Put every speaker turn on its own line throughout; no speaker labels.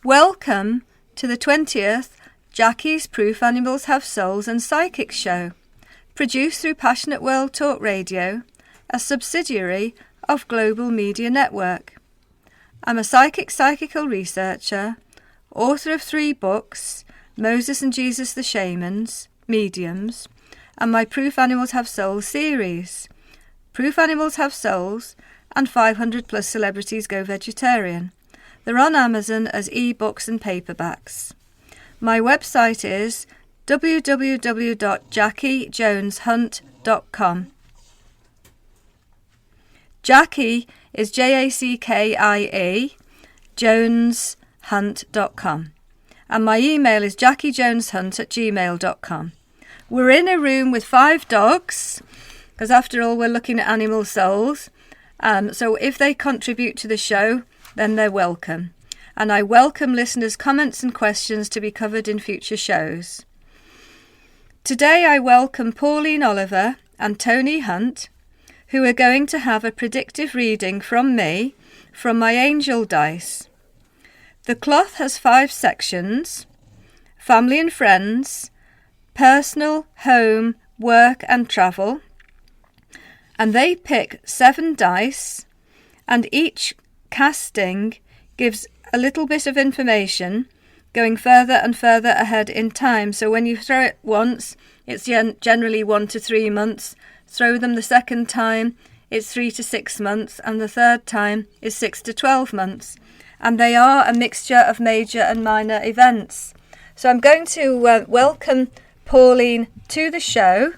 Welcome to the 20th Jackie's Proof Animals Have Souls and Psychics show, produced through Passionate World Talk Radio, a subsidiary of Global Media Network. I'm a psychical researcher, author of 3 books, Moses and Jesus the Shamans, Mediums, and my Proof Animals Have Souls series, Proof Animals Have Souls and 500 plus Celebrities Go Vegetarian. They're on Amazon as e-books and paperbacks. My website is www.jackiejoneshunt.com. Jackie is Jackie, joneshunt.com. And my email is jackiejoneshunt@gmail.com. We're in a room with 5 dogs, because after all, we're looking at animal souls. So if they contribute to the show, then they're welcome. And I welcome listeners' comments and questions to be covered in future shows. Today I welcome Pauline Oliver and Tony Hunt, who are going to have a predictive reading from me from my angel dice. The cloth has 5 sections: family and friends, personal, home, work and travel. And they pick 7 dice, and each casting gives a little bit of information going further and further ahead in time. So when you throw it once, it's generally 1 to 3 months. Throw them the second time, it's 3 to 6 months, and the third time is 6 to 12 months. And they are a mixture of major and minor events. So I'm going to welcome Pauline to the show,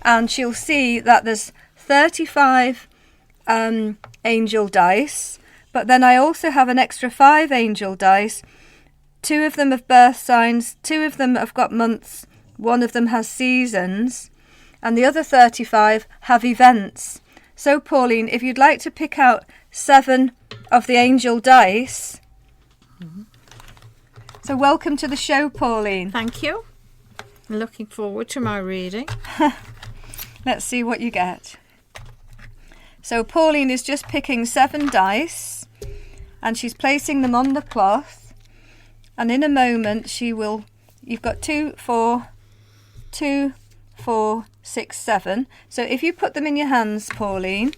and she'll see that there's 35 angel dice, but then I also have an extra 5 angel dice. 2 of them have birth signs, 2 of them have got months, 1 of them has seasons, and the other 35 have events. So Pauline, if you'd like to pick out 7 of the angel dice. So welcome to the show, Pauline.
Thank you. I'm looking forward to my reading.
Let's see what you get. So Pauline is just picking 7 dice, and she's placing them on the cloth, and in a moment you've got 2, 4, 6, 7. So if you put them in your hands, Pauline,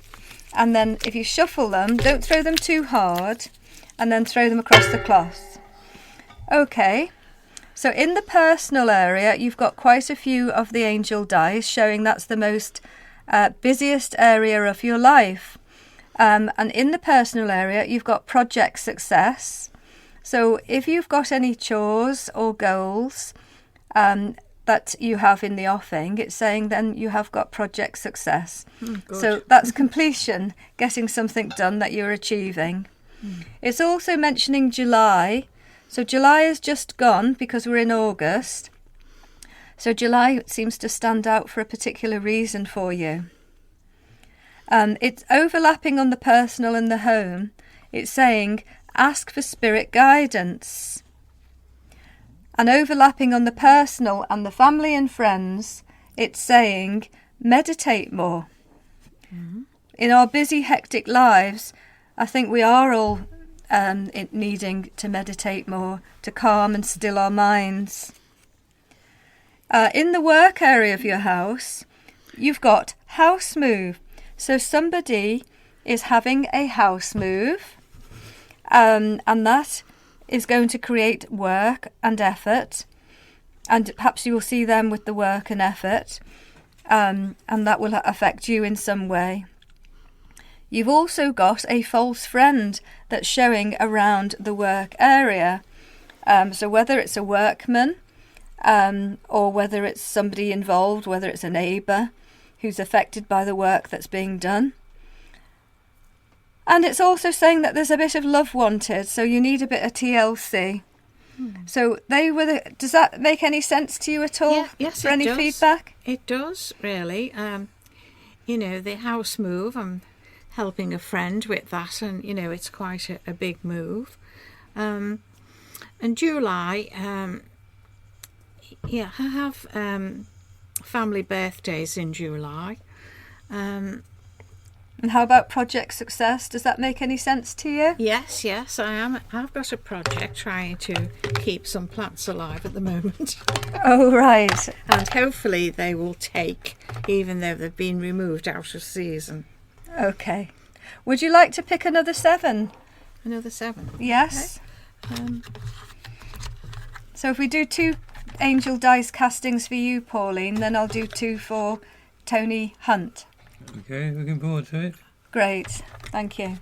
and then if you shuffle them, don't throw them too hard, and then throw them across the cloth. Okay, so in the personal area, you've got quite a few of the angel dice, showing that's the most busiest area of your life. And in the personal area, you've got project success. So if you've got any chores or goals that you have in the offing, it's saying then you have got project success. So that's completion, getting something done that you're achieving. It's also mentioning July. So July is just gone because we're in August. So July seems to stand out for a particular reason for you. It's overlapping on the personal and the home. It's saying, ask for spirit guidance. And overlapping on the personal and the family and friends, it's saying, meditate more. In our busy, hectic lives, I think we are all needing to meditate more, to calm and still our minds. In the work area of your house, you've got house move. So somebody is having a house move, and that is going to create work and effort, and perhaps you will see them with the work and effort, and that will affect you in some way. You've also got a false friend that's showing around the work area. So whether it's a workman, or whether it's somebody involved, whether it's a neighbour who's affected by the work that's being done. And it's also saying that there's a bit of love wanted, so you need a bit of TLC. So they were does that make any sense to you at all?
Yeah, yes,
for
it
any
does.
feedback?
It does, really. The house move, I'm helping a friend with that, and, it's quite a big move. And July, I have family birthdays in July.
And how about project success? Does that make any sense to you?
Yes, I am. I've got a project trying to keep some plants alive at the moment.
Oh, right.
And hopefully they will take, even though they've been removed out of season.
Okay. Would you like to pick another 7?
Another 7?
Yes.
Okay.
So if we do 2 angel dice castings for you, Pauline, then I'll do 2 for Tony Hunt.
Okay, looking forward to it.
Great, thank you.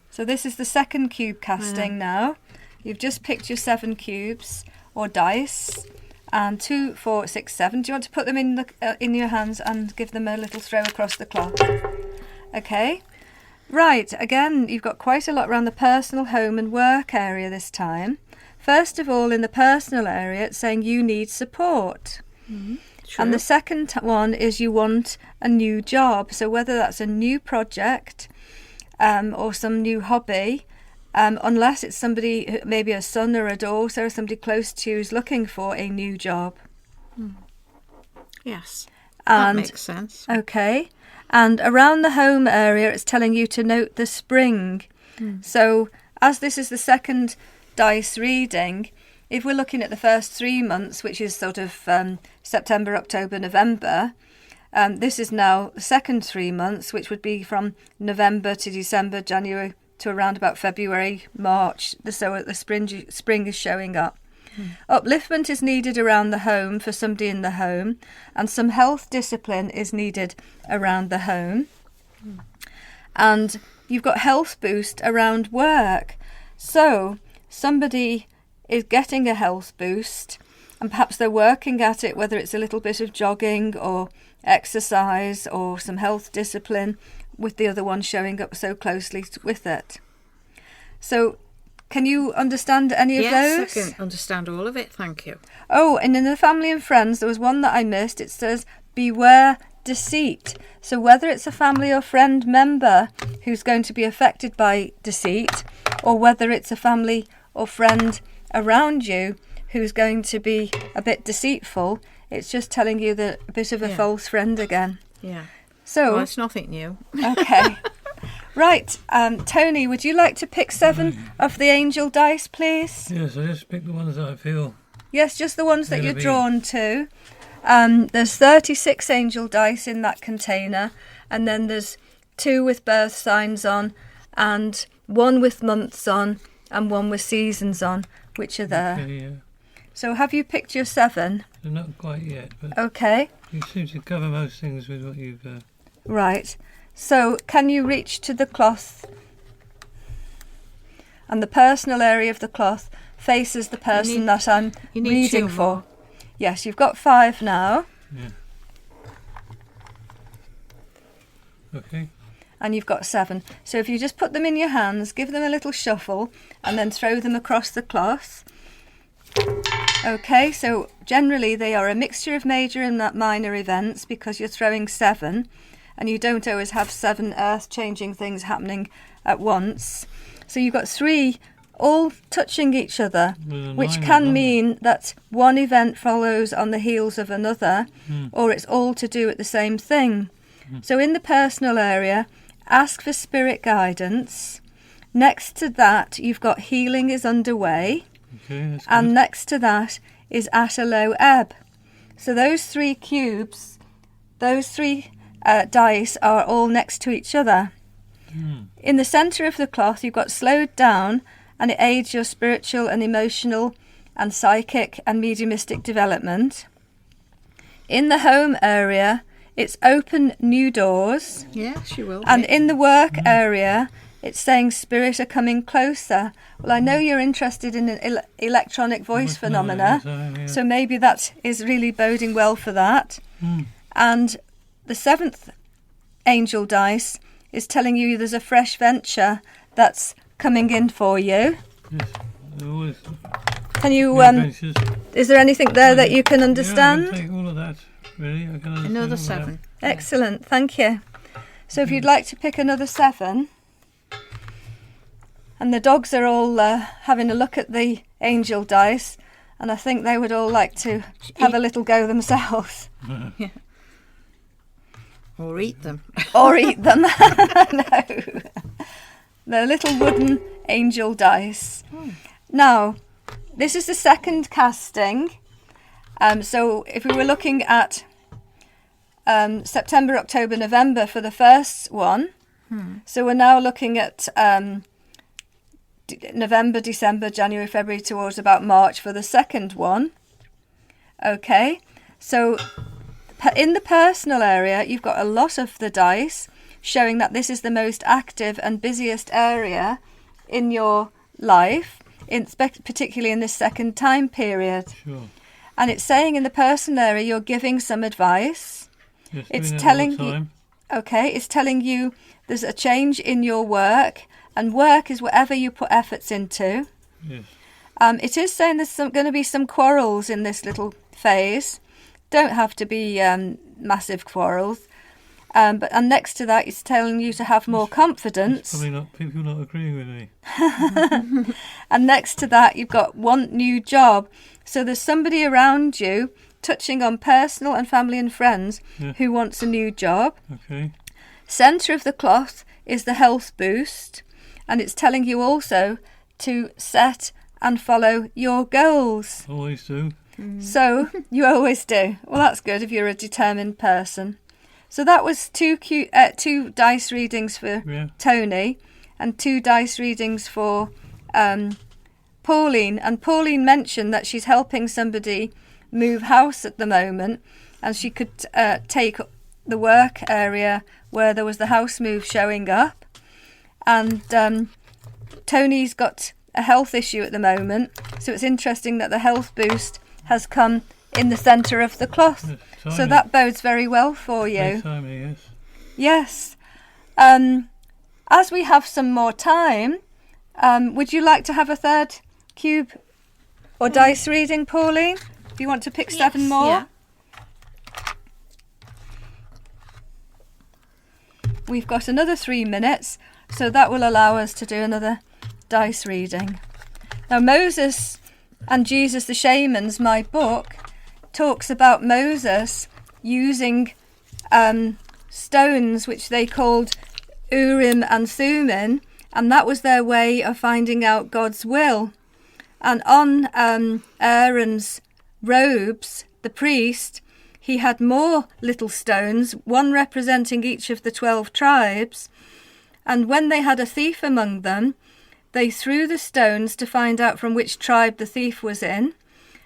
So this is the second cube casting now. You've just picked your 7 cubes or dice, and 2, 4, 6, 7. Do you want to put them in your hands and give them a little throw across the cloth? Okay. Right, again, you've got quite a lot around the personal, home and work area this time. First of all, in the personal area, it's saying you need support.
Mm-hmm. True.
And the second one is you want a new job. So whether that's a new project or some new hobby, unless it's somebody, maybe a son or a daughter, or somebody close to you who's looking for a new job.
Yes,
And,
that makes sense.
Okay. And around the home area, it's telling you to note the spring. So as this is the second dice reading, if we're looking at the first 3 months, which is sort of September, October, November, this is now the second 3 months, which would be from November to December, January to around about February, March. So the spring is showing up. Upliftment is needed around the home for somebody in the home, and some health discipline is needed around the home. And you've got health boost around work. So somebody is getting a health boost, and perhaps they're working at it, whether it's a little bit of jogging or exercise or some health discipline, with the other one showing up so closely with it. So can you understand any of those?
Yes, I can understand all of it, thank you.
Oh, and in the family and friends, there was one that I missed. It says, beware deceit. So whether it's a family or friend member who's going to be affected by deceit, or whether it's a family or friend around you who's going to be a bit deceitful, it's just telling you that a bit of a false friend again.
Yeah.
So,
well, it's nothing new.
Okay. Right, Tony, would you like to pick 7 of the angel dice, please?
Yes, I just picked the ones that I feel.
Yes, just the ones that
They're
you're
gonna be-
drawn to. There's 36 angel dice in that container, and then there's 2 with birth signs on, and 1 with months on, and 1 with seasons on, which are there.
Okay, yeah.
So have you picked your 7?
Not quite yet, but
Okay,
you seem to cover most things with what you've...
right. So can you reach to the cloth? And the personal area of the cloth faces the person that I'm
you need
reading
2
for.
more.
Yes, you've got 5 now.
Yeah. Okay.
And you've got 7. So if you just put them in your hands, give them a little shuffle, and then throw them across the cloth. Okay, so generally they are a mixture of major and minor events, because you're throwing 7, and you don't always have 7 earth-changing things happening at once. So you've got 3 all touching each other,
There's a
which
line
can
of
mean that one event follows on the heels of another, or it's all to do with the same thing. So in the personal area, ask for spirit guidance. Next to that, you've got healing is underway.
Okay, that's
And
good.
next to that is at a low ebb. So those 3 cubes, those 3 dice are all next to each other. In the centre of the cloth, you've got slowed down, and it aids your spiritual and emotional and psychic and mediumistic development. In the home area, it's open new doors.
Yes, you will.
And in the work area, it's saying spirit are coming closer. Well, I know you're interested in an electronic voice phenomena, so maybe that is really boding well for that. And the 7th angel dice is telling you there's a fresh venture that's coming in for you.
Yes, always
Can you,
new adventures.
is there anything there that you can
Yeah, I
understand?
can take all of that, really. I can understand
Another
all of
7.
Excellent, thank you. So if you'd like to pick another 7, and the dogs are all having a look at the angel dice, and I think they would all like to have a little go themselves.
Yeah. Or eat them.
Or eat them. No. The little wooden angel dice. Now, this is the second casting. So if we were looking at September, October, November for the first one, so we're now looking at November, December, January, February towards about March for the second one. Okay, so in the personal area, you've got a lot of the dice showing that this is the most active and busiest area in your life, particularly in this second time period.
Sure.
And it's saying in the personal area, you're giving some advice.
Yes,
It's
doing that
telling
all the
you,
time.
okay, it's telling you there's a change in your work, and work is whatever you put efforts into.
Yes.
It is saying there's going to be some quarrels in this little phase. Don't have to be massive quarrels. But next to that, it's telling you to have more confidence.
Probably not people not agreeing with me.
And next to that, you've got want new job. So there's somebody around you, touching on personal and family and friends,
Yeah.
who wants a new job.
Okay.
Centre of the cloth is the health boost, and it's telling you also to set and follow your goals.
Always do.
So you always do. Well, that's good if you're a determined person. So that was two dice readings for
Yeah.
Tony and 2 dice readings for Pauline. And Pauline mentioned that she's helping somebody move house at the moment, and she could take the work area where there was the house move showing up. And Tony's got a health issue at the moment, so it's interesting that the health boost has come in the centre of the cloth.
Yes,
So
timing.
that bodes very well for you.
Great timing, yes.
Yes. As we have some more time, would you like to have a third cube or dice reading, Pauline? Do you want to pick 7 more?
Yeah.
We've got another 3 minutes, so that will allow us to do another dice reading. Now, Moses and Jesus the Shamans, my book, talks about Moses using stones which they called Urim and Thummim, and that was their way of finding out God's will. And on Aaron's robes, the priest, he had more little stones, one representing each of the 12 tribes. And when they had a thief among them, they threw the stones to find out from which tribe the thief was in.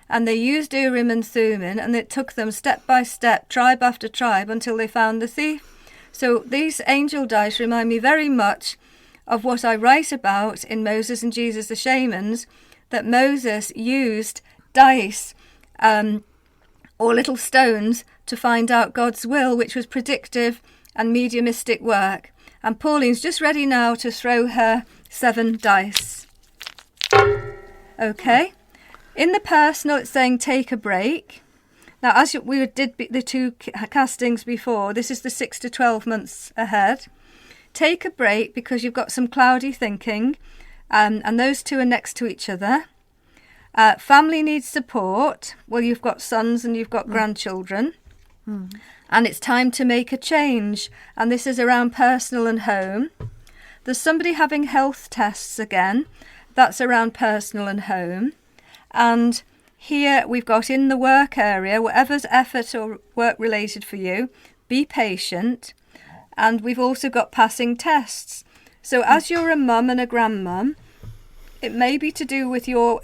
And they used Urim and Thummim, and it took them step by step, tribe after tribe, until they found the thief. So these angel dice remind me very much of what I write about in Moses and Jesus the Shamans, that Moses used dice or little stones to find out God's will, which was predictive and mediumistic work. And Pauline's just ready now to throw her 7 dice. Okay. In the personal, it's saying take a break. Now, as we did the 2 castings before, this is the 6 to 12 months ahead. Take a break because you've got some cloudy thinking, and those 2 are next to each other. Family needs support. Well, you've got sons and you've got grandchildren. And it's time to make a change. And this is around personal and home. There's somebody having health tests again. That's around personal and home. And here we've got in the work area, whatever's effort or work related for you, be patient. And we've also got passing tests. So as you're a mum and a grandmum, it may be to do with your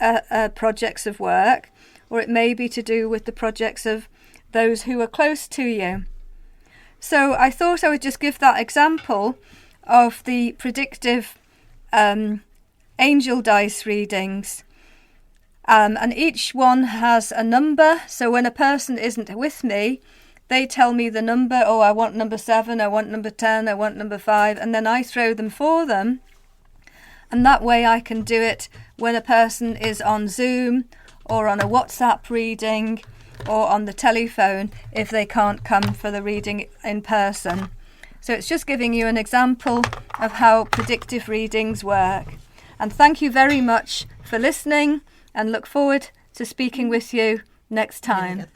projects of work, or it may be to do with the projects of those who are close to you. So I thought I would just give that example of the predictive angel dice readings. And each one has a number. So when a person isn't with me, they tell me the number. Oh, I want number 7, I want number 10, I want number 5. And then I throw them for them. And that way I can do it when a person is on Zoom or on a WhatsApp reading or on the telephone if they can't come for the reading in person. So it's just giving you an example of how predictive readings work. And thank you very much for listening, and look forward to speaking with you next time.